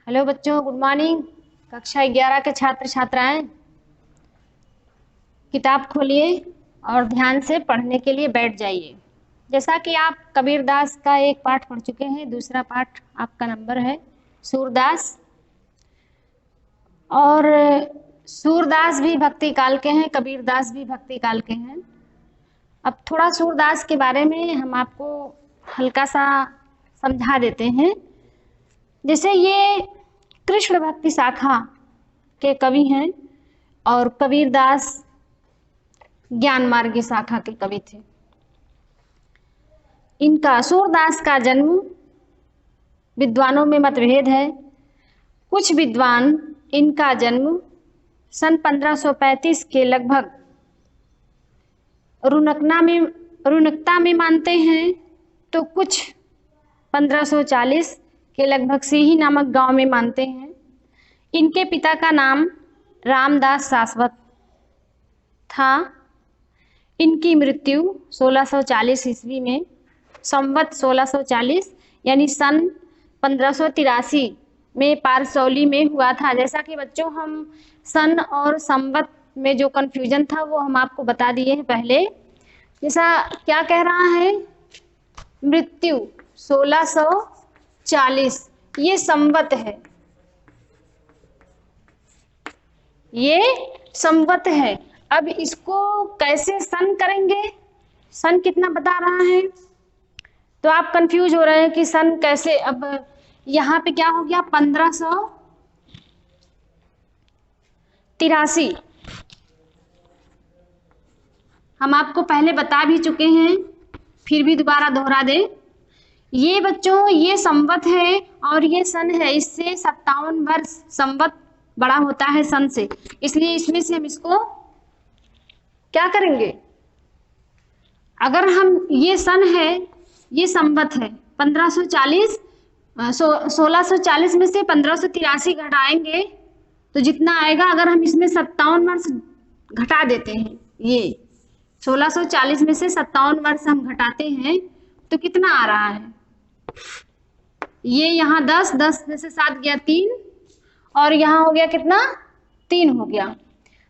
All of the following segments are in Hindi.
हेलो बच्चों, गुड मॉर्निंग। कक्षा 11 के छात्र छात्राएं, किताब खोलिए और ध्यान से पढ़ने के लिए बैठ जाइए। जैसा कि आप कबीरदास का एक पाठ पढ़ चुके हैं, दूसरा पाठ आपका नंबर है सूरदास। और सूरदास भी भक्ति काल के हैं, कबीरदास भी भक्ति काल के हैं। अब थोड़ा सूरदास के बारे में हम आपको हल्का सा समझा देते हैं। जैसे ये कृष्ण भक्ति शाखा के कवि हैं और कबीरदास ज्ञान मार्गी शाखा के कवि थे। इनका सूरदास का जन्म, विद्वानों में मतभेद है। कुछ विद्वान इनका जन्म सन 1535 के लगभग रुनकता में मानते हैं, तो कुछ 1540 के लगभग सीही नामक गांव में मानते हैं। इनके पिता का नाम रामदास शाश्वत था। इनकी मृत्यु 1640 ईस्वी में, संवत 1640 यानी सन 1583 में पारसौली में हुआ था। जैसा कि बच्चों हम सन और संवत में जो कंफ्यूजन था वो हम आपको बता दिए हैं पहले। जैसा क्या कह रहा है, मृत्यु 1640, ये संवत है, ये संवत है। अब इसको कैसे सन करेंगे, सन कितना बता रहा है, तो आप कंफ्यूज हो रहे हैं कि सन कैसे। अब यहाँ पे क्या हो गया, 1583। हम आपको पहले बता भी चुके हैं, फिर भी दोबारा दोहरा दे। ये बच्चों ये संवत है और ये सन है, इससे 57 वर्ष संवत बड़ा होता है सन से, इसलिए इसमें से हम इसको क्या करेंगे, अगर हम ये सन है ये संवत है 1540, 1640 में से 1583 घटाएंगे तो जितना आएगा, अगर हम इसमें 57 वर्ष घटा देते हैं, ये 1640 में से 57 वर्ष हम घटाते हैं तो कितना आ रहा है, ये यहाँ 10 में से 7 गया 3, और यहाँ हो गया कितना 3 हो गया।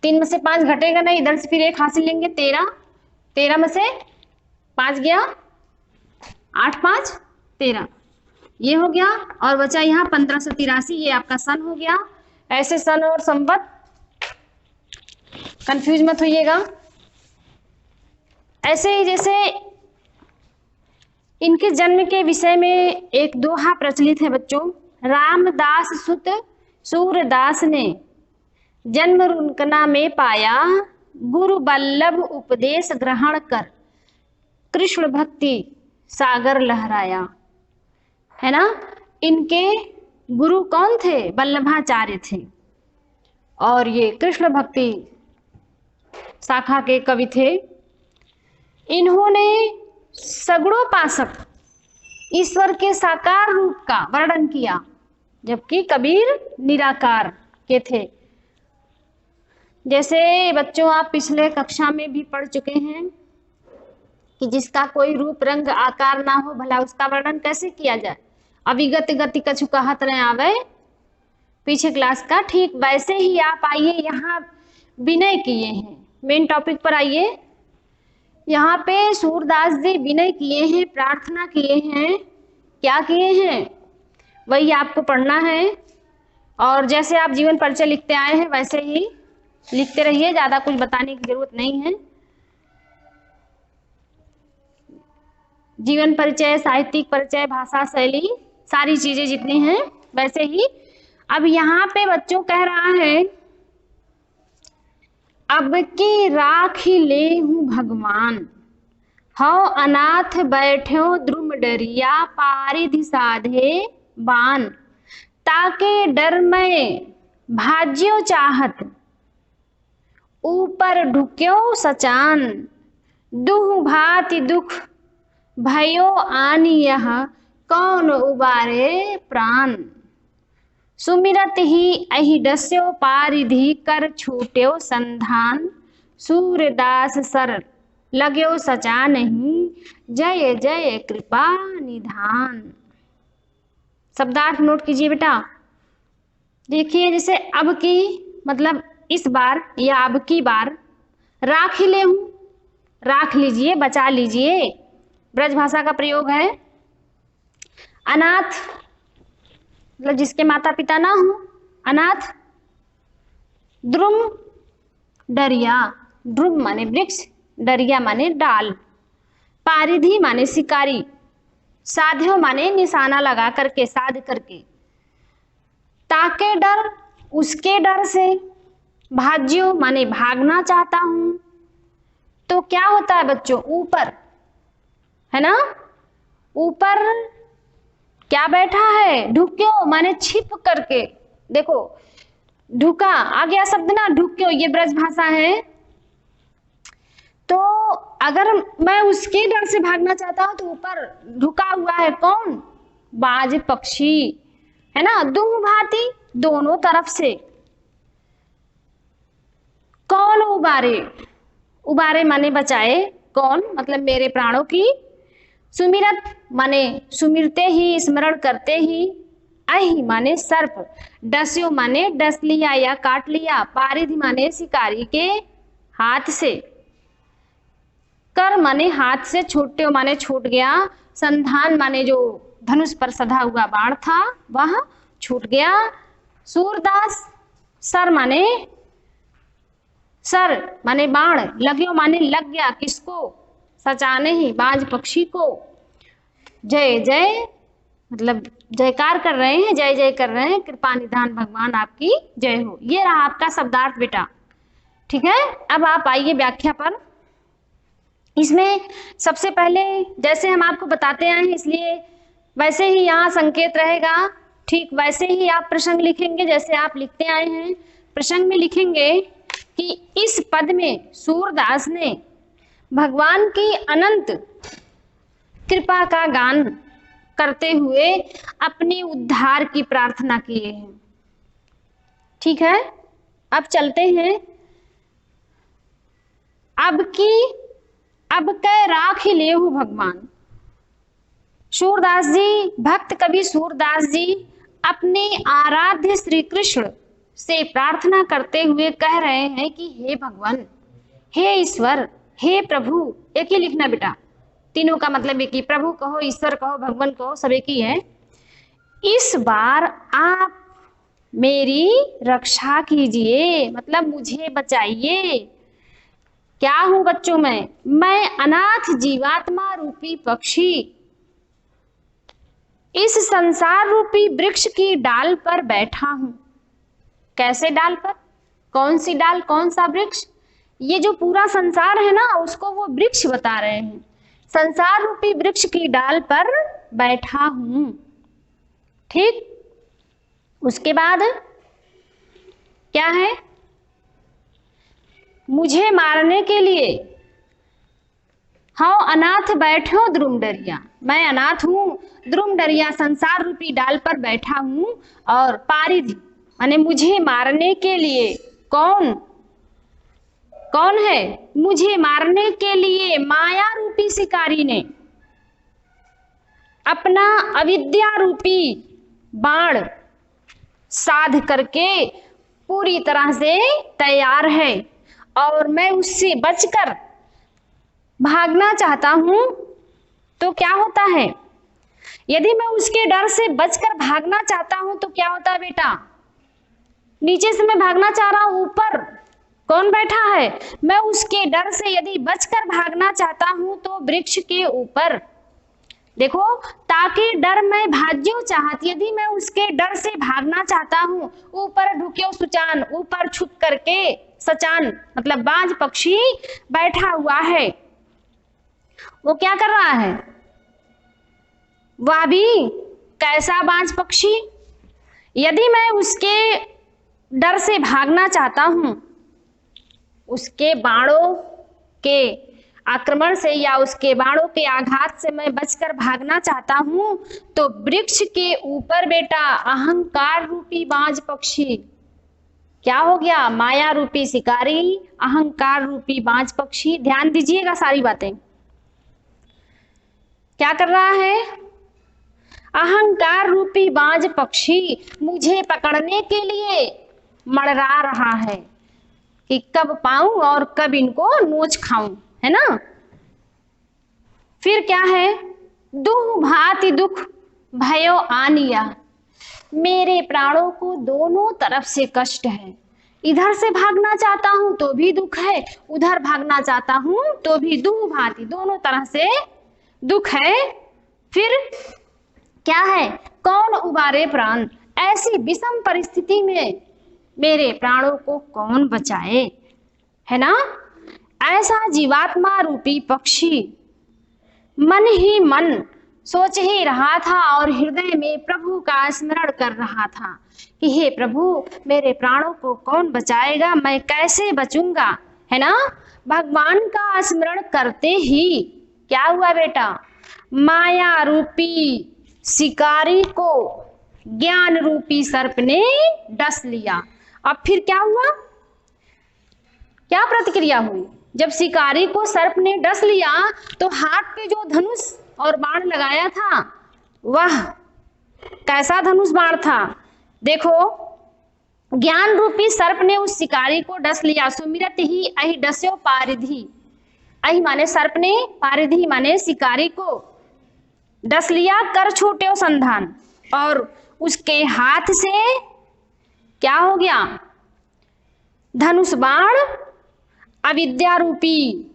3 में से 5 घटेगा नहीं, इधर से फिर 1 हासिल लेंगे, 13 में से 5 गया 8 5 13, ये हो गया। और बचा यहाँ 1583, ये आपका सन हो गया। ऐसे सन और संवत कंफ्यूज मत होइएगा। ऐसे ही जैसे इनके जन्म के विषय में एक दोहा प्रचलित है बच्चों। रामदास सुत सूरदास ने जन्म रुनकना में पाया, गुरु बल्लभ उपदेश ग्रहण कर कृष्ण भक्ति सागर लहराया, है ना। इनके गुरु कौन थे, वल्लभाचार्य थे, और ये कृष्ण भक्ति शाखा के कवि थे। इन्होंने सगुणोपासक ईश्वर के साकार रूप का वर्णन किया, जबकि कबीर निराकार के थे। जैसे बच्चों आप पिछले कक्षा में भी पढ़ चुके हैं कि जिसका कोई रूप रंग आकार ना हो, भला उसका वर्णन कैसे किया जाए। अविगत गति कछु कहत रहे आवे, पीछे क्लास का ठीक वैसे ही आप आइए, यहाँ विनय किए हैं। मेन टॉपिक पर आइए। यहाँ पे सूरदास जी विनय किए हैं, प्रार्थना किए हैं। क्या किए हैं वही आपको पढ़ना है, और जैसे आप जीवन परिचय लिखते आए हैं वैसे ही लिखते रहिए, ज्यादा कुछ बताने की जरूरत नहीं है। जीवन परिचय, साहित्यिक परिचय, भाषा शैली, सारी चीजें जितनी हैं वैसे ही। अब यहाँ पे बच्चों कह रहा है, अब की राखी ले हूँ भगवान, हौ अनाथ बैठो द्रुम डरिया, पारिधि साधे बान, ताके डर में भाज्यो चाहत, ऊपर ढुक्यो सचान, दुह भांति दुख भयो आनी यह, कौन उबारे प्राण, सुमिरत ही अहि डस्यो पारिधि, कर छूट्यो संधान, सूरदास सर लाग्यो सचा नहीं, जय कृपा निधान। शब्दार्थ नोट कीजिए बेटा। देखिए जैसे अब की मतलब इस बार या अब की बार, राख ही ले हूं, राख लीजिए, बचा लीजिए, ब्रज भाषा का प्रयोग है। अनाथ मतलब जिसके माता पिता ना हो, अनाथ। द्रुम डरिया, द्रुम माने वृक्ष, डरिया माने डाल। पारिधि माने शिकारी, साध्यो माने निशाना लगा करके, साध करके। ताके डर, उसके डर से। भाज्यो माने भागना चाहता हूं। तो क्या होता है बच्चों, ऊपर, है ना, ऊपर क्या बैठा है, ढुक्यो माने छिप करके। देखो ढुका आ गया शब्द ना, ढुक्यो, ये ब्रज भाषा है। तो अगर मैं उसके डर से भागना चाहता हूं तो ऊपर ढुका हुआ है कौन, बाज पक्षी, है ना, दुम भाती, दोनों तरफ से। कौन उबारे, उबारे माने बचाए, कौन मतलब मेरे प्राणों की। सुमिरत माने सुमिरते ही, स्मरण करते ही। अहि माने सर्प, डस्यो माने डस लिया या काट लिया। पारिधि माने शिकारी के हाथ से। कर माने हाथ से, छूटे माने छूट गया। संधान माने जो धनुष पर सधा हुआ बाण था वह छूट गया। सूरदास, सर माने सर माने बाण, लग्यो माने लग गया, किसको, सचाने ही, बाज पक्षी को। जय जय मतलब जयकार कर रहे हैं, जय जय कर रहे हैं, कृपा निधान भगवान आपकी जय हो। ये रहा आपका शब्दार्थ बेटा, ठीक है। अब आप आइए व्याख्या पर। इसमें सबसे पहले जैसे हम आपको बताते आए हैं इसलिए वैसे ही यहाँ संकेत रहेगा, ठीक वैसे ही आप प्रसंग लिखेंगे जैसे आप लिखते आए हैं। प्रसंग में लिखेंगे कि इस पद में सूरदास ने भगवान की अनंत कृपा का गान करते हुए अपने उद्धार की प्रार्थना किए हैं, ठीक है। अब चलते हैं, अब कै राख ही ले भगवान। सूरदास जी, भक्त कवि सूरदास जी अपने आराध्य श्री कृष्ण से प्रार्थना करते हुए कह रहे हैं कि हे भगवान, हे ईश्वर, हे प्रभु, एक ही लिखना बेटा, तीनों का मतलब एक ही, प्रभु कहो, ईश्वर कहो, भगवान कहो, सब एक ही है। इस बार आप मेरी रक्षा कीजिए, मतलब मुझे बचाइए। क्या हूं बच्चों मैं अनाथ जीवात्मा रूपी पक्षी इस संसार रूपी वृक्ष की डाल पर बैठा हूं। कैसे डाल पर, कौन सी डाल, कौन सा वृक्ष, ये जो पूरा संसार है ना उसको वो वृक्ष बता रहे हैं। संसार रूपी वृक्ष की डाल पर बैठा हूं, ठीक। उसके बाद क्या है, मुझे मारने के लिए हाँ अनाथ बैठो द्रुम डरिया, मैं अनाथ हूं, द्रुम डरिया संसार रूपी डाल पर बैठा हूं। और पारिधि माने मुझे मारने के लिए, कौन कौन है, मुझे मारने के लिए माया रूपी शिकारी ने अपना अविद्या रूपी बाण साध करके पूरी तरह से तैयार है और मैं उससे बचकर भागना चाहता हूं। तो क्या होता है, यदि मैं उसके डर से बचकर भागना चाहता हूं तो क्या होता है बेटा, नीचे से मैं भागना चाह रहा हूं, ऊपर कौन बैठा है, मैं उसके डर से यदि बचकर भागना चाहता हूं तो वृक्ष के ऊपर। देखो, ताकि डर मैं भाज्यो चाहत, यदि मैं उसके डर से भागना चाहता हूं, ऊपर ढुक्यो सुचान, ऊपर छुप करके, सचान मतलब बाज पक्षी बैठा हुआ है। वो क्या कर रहा है, वह भी कैसा बाज पक्षी, यदि मैं उसके डर से भागना चाहता हूं, उसके बाणों के आक्रमण से या उसके बाणों के आघात से मैं बचकर भागना चाहता हूं, तो वृक्ष के ऊपर बेटा अहंकार रूपी बाज पक्षी क्या हो गया, माया रूपी शिकारी, अहंकार रूपी बाज पक्षी। ध्यान दीजिएगा सारी बातें, क्या कर रहा है, अहंकार रूपी बाज पक्षी मुझे पकड़ने के लिए मड़रा रहा है कि कब पाऊं और कब इनको नोच खाऊं, है ना। फिर क्या है, दुह भांति दुख भयो आनिया, मेरे प्राणों को दोनों तरफ से कष्ट है, इधर से भागना चाहता हूं तो भी दुख है, उधर भागना चाहता हूं तो भी दुह भांति, दोनों तरह से दुख है। फिर क्या है, कौन उबारे प्राण, ऐसी विषम परिस्थिति में मेरे प्राणों को कौन बचाए, है ना। ऐसा जीवात्मा रूपी पक्षी मन ही मन सोच ही रहा था और हृदय में प्रभु का स्मरण कर रहा था कि हे प्रभु मेरे प्राणों को कौन बचाएगा, मैं कैसे बचूंगा, है ना। भगवान का स्मरण करते ही क्या हुआ बेटा, माया रूपी शिकारी को ज्ञान रूपी सर्प ने डस लिया। अब फिर क्या हुआ, क्या प्रतिक्रिया हुई, जब शिकारी को सर्प ने डस लिया तो हाथ पे जो धनुष और बाण लगाया था वह कैसा धनुष बाण था, देखो ज्ञान रूपी सर्प ने उस शिकारी को डस लिया। सुमिरत ही अहि डस्यो पारिधि, अहि माने सर्प ने, पारिधि माने शिकारी को डस लिया, कर छूटे संधान, और उसके हाथ से क्या हो गया, धनुष बाण अविद्या रूपी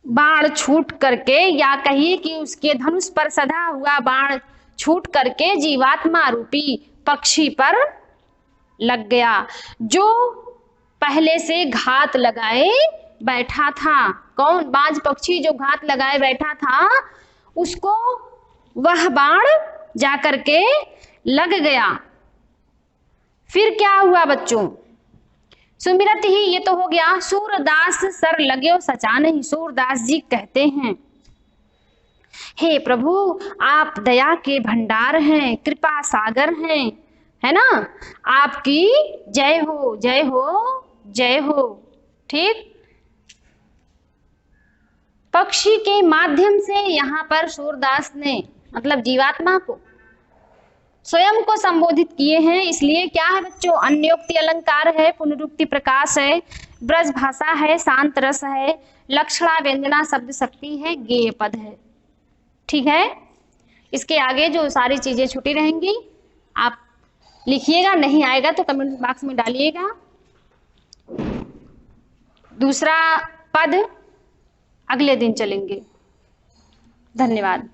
बाण छूट करके, या कहिए कि उसके धनुष पर सधा हुआ बाण छूट करके जीवात्मा रूपी पक्षी पर लग गया, जो पहले से घात लगाए बैठा था। कौन, बाज पक्षी जो घात लगाए बैठा था उसको वह बाण जाकर के लग गया। फिर क्या हुआ बच्चों, सुमिरत ही, ये तो हो गया। सूरदास सर लग्यो सचा नहीं, सूरदास जी कहते हैं हे प्रभु आप दया के भंडार हैं, कृपा सागर हैं, है ना, आपकी जय हो जय हो जय हो। ठीक, पक्षी के माध्यम से यहाँ पर सूरदास ने मतलब जीवात्मा को स्वयं को संबोधित किए हैं। इसलिए क्या है बच्चों, अन्योक्ति अलंकार है, पुनरुक्ति प्रकाश है, ब्रज भाषा है, शांत रस है, लक्षणा व्यंजना शब्द शक्ति है, गेय पद है। ठीक है, इसके आगे जो सारी चीजें छुटी रहेंगी आप लिखिएगा, नहीं आएगा तो कमेंट बॉक्स में डालिएगा। दूसरा पद अगले दिन चलेंगे। धन्यवाद।